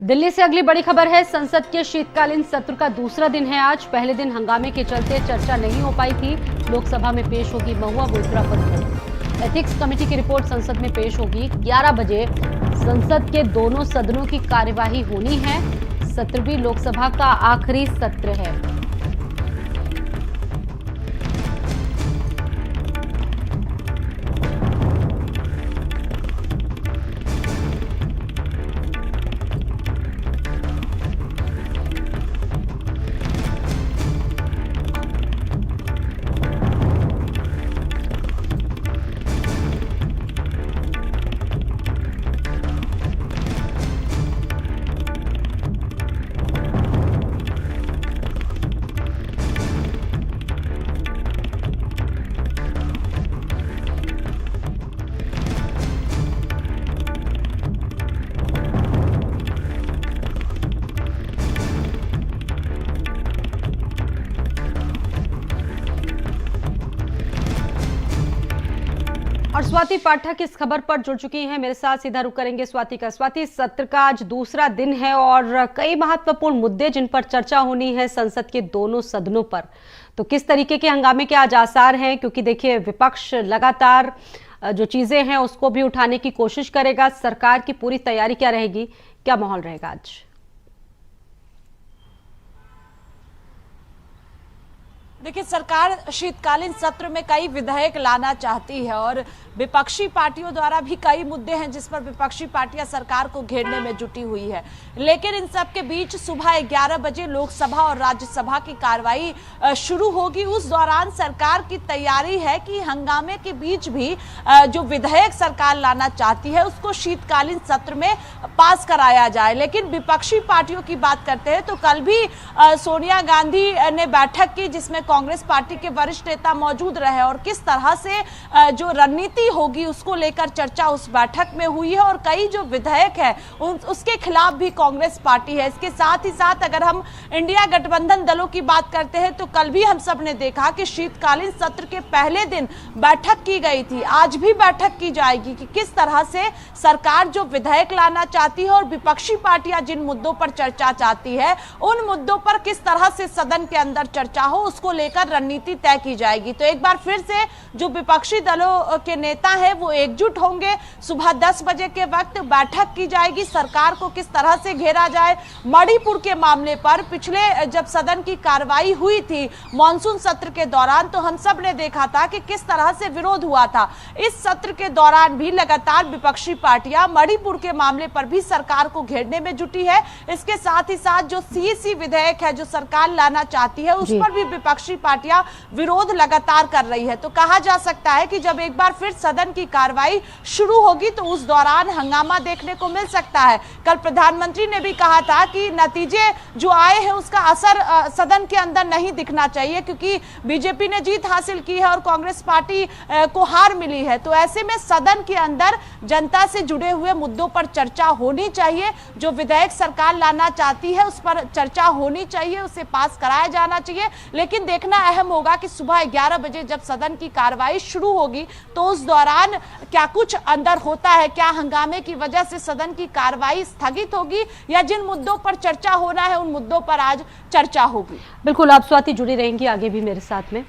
दिल्ली से अगली बड़ी खबर है। संसद के शीतकालीन सत्र का दूसरा दिन है आज। पहले दिन हंगामे के चलते चर्चा नहीं हो पाई थी। लोकसभा में पेश होगी महुआ बोलपुरा पर रिपोर्ट। एथिक्स कमेटी की रिपोर्ट संसद में पेश होगी। 11 बजे संसद के दोनों सदनों की कार्यवाही होनी है। 17वीं लोकसभा का आखिरी सत्र है। और स्वाति पाठक इस खबर पर जुड़ चुकी हैं मेरे साथ। सीधा रुख करेंगे स्वाति का। स्वाति, सत्र का आज दूसरा दिन है और कई महत्वपूर्ण मुद्दे जिन पर चर्चा होनी है संसद के दोनों सदनों पर, तो किस तरीके के हंगामे के आज आसार हैं? क्योंकि देखिए, विपक्ष लगातार जो चीजें हैं उसको भी उठाने की कोशिश करेगा। सरकार की पूरी तैयारी क्या रहेगी, क्या माहौल रहेगा आज? देखिए, सरकार शीतकालीन सत्र में कई विधेयक लाना चाहती है और विपक्षी पार्टियों द्वारा भी कई मुद्दे हैं जिस पर विपक्षी पार्टियां सरकार को घेरने में जुटी हुई है। लेकिन इन सब के बीच सुबह 11 बजे लोकसभा और राज्यसभा की कार्रवाई शुरू होगी। उस दौरान सरकार की तैयारी है कि हंगामे के बीच भी जो विधेयक सरकार लाना चाहती है उसको शीतकालीन सत्र में पास कराया जाए। लेकिन विपक्षी पार्टियों की बात करते हैं तो कल भी सोनिया गांधी ने बैठक की जिसमें कांग्रेस पार्टी के वरिष्ठ नेता मौजूद रहे और किस तरह से जो रणनीति होगी उसको लेकर चर्चा उस बैठक में हुई है और कई जो विधेयक है उसके खिलाफ भी कांग्रेस पार्टी है। इसके साथ ही साथ अगर हम इंडिया गठबंधन दलों की बात करते हैं तो कल भी हम सब ने देखा कि शीतकालीन सत्र के पहले दिन बैठक की गई थी। आज भी बैठक की जाएगी कि किस तरह से सरकार जो विधेयक लाना चाहती है और विपक्षी पार्टियां जिन मुद्दों पर चर्चा चाहती है उन मुद्दों पर किस तरह से सदन के अंदर चर्चा हो उसको लेकर रणनीति तय की जाएगी। तो एक बार फिर से जो विपक्षी दलों के नेता हैं वो एकजुट होंगे। सुबह 10 बजे के वक्त बैठक की जाएगी। सरकार को किस तरह से घेरा जाए। मणिपुर के मामले पर पिछले जब सदन की कार्रवाई हुई थी मॉनसून सत्र के दौरान तो हम सब ने देखा था कि किस तरह से विरोध हुआ था। इस सत्र के दौरान भी लगातार विपक्षी पार्टियां मणिपुर के मामले पर भी सरकार को घेरने में जुटी है। इसके साथ ही साथ जो सीएसी विधेयक है जो सरकार लाना चाहती है उस पर भी विपक्षी पार्टियां विरोध लगातार कर रही है। तो कहा जा सकता है कि जब एक बार फिर सदन की कार्रवाई शुरू होगी तो उस दौरान हंगामा देखने को मिल सकता है। कल प्रधानमंत्री ने भी कहा था कि नतीजे जो आए हैं उसका असर सदन के अंदर नहीं दिखना चाहिए क्योंकि बीजेपी ने जीत हासिल की है और कांग्रेस पार्टी को हार मिली है। तो ऐसे में सदन के अंदर जनता से जुड़े हुए मुद्दों पर चर्चा होनी चाहिए। जो विधेयक सरकार लाना चाहती है उस पर चर्चा होनी चाहिए, उसे पास कराया जाना चाहिए। लेकिन देखना अहम होगा कि सुबह 11 बजे जब सदन की कार्रवाई शुरू होगी तो उस दौरान क्या कुछ अंदर होता है, क्या हंगामे की वजह से सदन की कार्रवाई स्थगित होगी या जिन मुद्दों पर चर्चा होना है उन मुद्दों पर आज चर्चा होगी। बिल्कुल, आप स्वाति जुड़ी रहेंगी आगे भी मेरे साथ में।